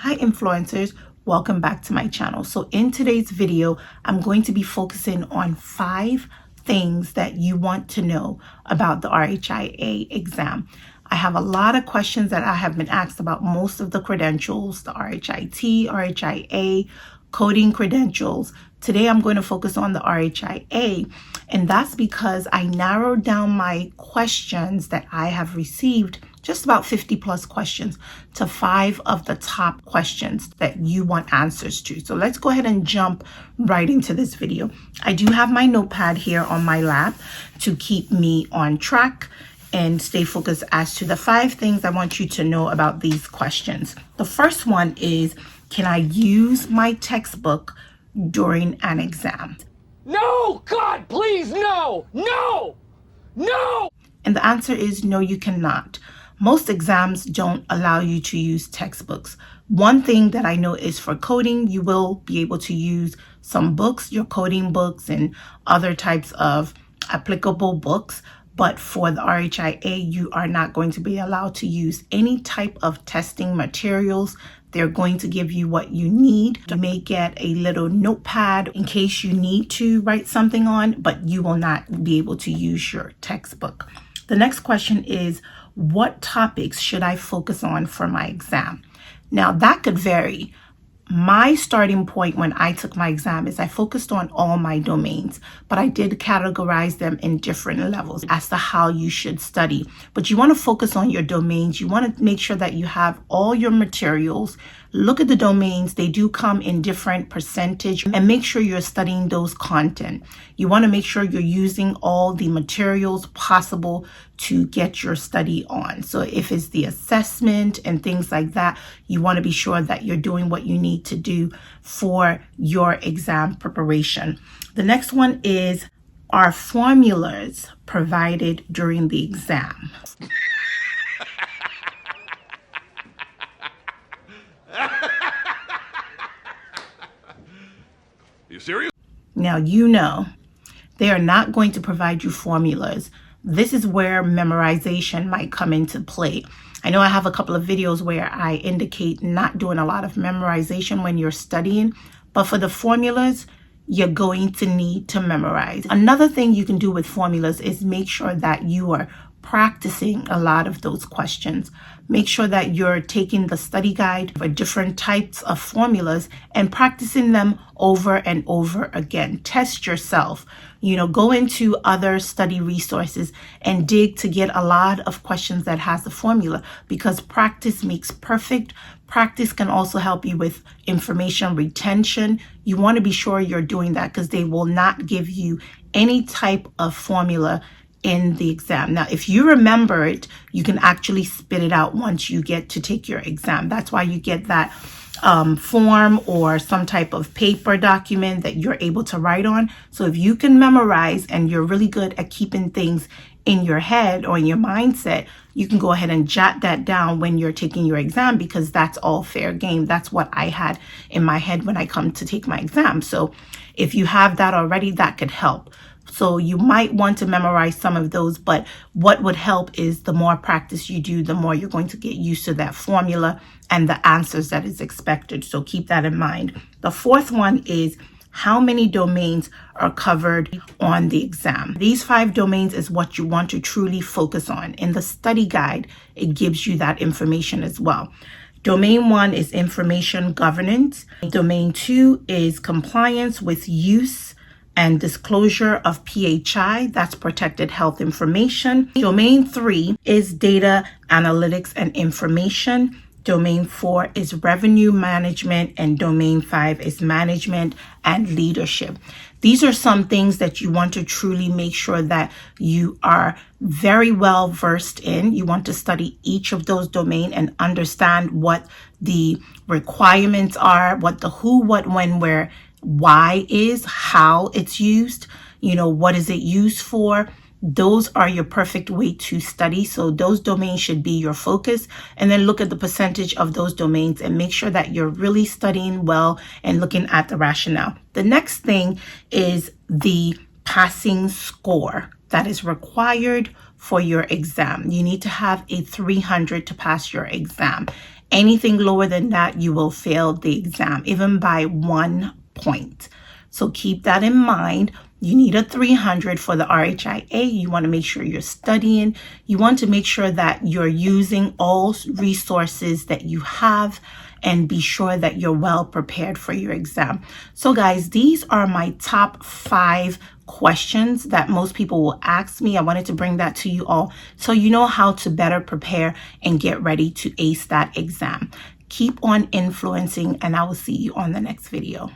Hi influencers, welcome back to my channel. So in today's video, I'm going to be focusing on 5 things that you want to know about the RHIA exam. I have a lot of questions that I have been asked about most of the credentials, the RHIT, RHIA, coding credentials. Today I'm going to focus on the RHIA, and that's because I narrowed down my questions that I have received, just about 50 plus questions, to 5 of the top questions that you want answers to. So let's go ahead and jump right into this video. I do have my notepad here on my lap to keep me on track and stay focused as to the 5 things I want you to know about these questions. The first one is, can I use my textbook during an exam? No, God, please, no, no, no. And the answer is no, you cannot. Most exams don't allow you to use textbooks. One thing that I know is for coding, you will be able to use some books, your coding books and other types of applicable books. But for the RHIA, you are not going to be allowed to use any type of testing materials. They're going to give you what you need. You may get a little notepad in case you need to write something on, but you will not be able to use your textbook. The next question is, what topics should I focus on for my exam? Now that could vary. My starting point when I took my exam is I focused on all my domains, but I did categorize them in different levels as to how you should study. But you want to focus on your domains. You want to make sure that you have all your materials. Look at the domains. They do come in different percentage, and make sure you're studying those content. You want to make sure you're using all the materials possible to get your study on. So if it's the assessment and things like that, you want to be sure that you're doing what you need to do for your exam preparation. The next one is, are formulas provided during the exam? You serious? Now, you know, they are not going to provide you formulas. This is where memorization might come into play. I know I have a couple of videos where I indicate not doing a lot of memorization when you're studying, but for the formulas, you're going to need to memorize. Another thing you can do with formulas is make sure that you are practicing a lot of those questions. Make sure that you're taking the study guide for different types of formulas and practicing them over and over again. Test yourself. Go into other study resources and dig to get a lot of questions that has the formula, because practice makes perfect. Practice can also help you with information retention. You want to be sure you're doing that, because they will not give you any type of formula in the exam. Now, if you remember it, you can actually spit it out once you get to take your exam. That's why you get that form or some type of paper document that you're able to write on. So if you can memorize and you're really good at keeping things in your head or in your mindset, you can go ahead and jot that down when you're taking your exam, because that's all fair game. That's what I had in my head when I come to take my exam. So if you have that already, that could help. So you might want to memorize some of those, but what would help is the more practice you do, the more you're going to get used to that formula and the answers that is expected. So keep that in mind. The fourth one is, how many domains are covered on the exam? These 5 domains is what you want to truly focus on. In the study guide, it gives you that information as well. Domain 1 is information governance. Domain 2 is compliance with use and disclosure of PHI, that's protected health information. Domain 3 is data analytics and information. Domain 4 is revenue management, and domain 5 is management and leadership. These are some things that you want to truly make sure that you are very well versed in. You want to study each of those domains and understand what the requirements are, what the who, what, when, where, why is, how it's used, what is it used for. Those are your perfect way to study. So those domains should be your focus, and then look at the percentage of those domains and make sure that you're really studying well and looking at the rationale. The next thing is the passing score that is required for your exam. You need to have a 300 to pass your exam. Anything lower than that, you will fail the exam, even by 1 point. So keep that in mind. You need a 300 for the RHIA. You want to make sure you're studying. You want to make sure that you're using all resources that you have, and be sure that you're well prepared for your exam. So guys, these are my top 5 questions that most people will ask me. I wanted to bring that to you all so you know how to better prepare and get ready to ace that exam. Keep on influencing, and I will see you on the next video.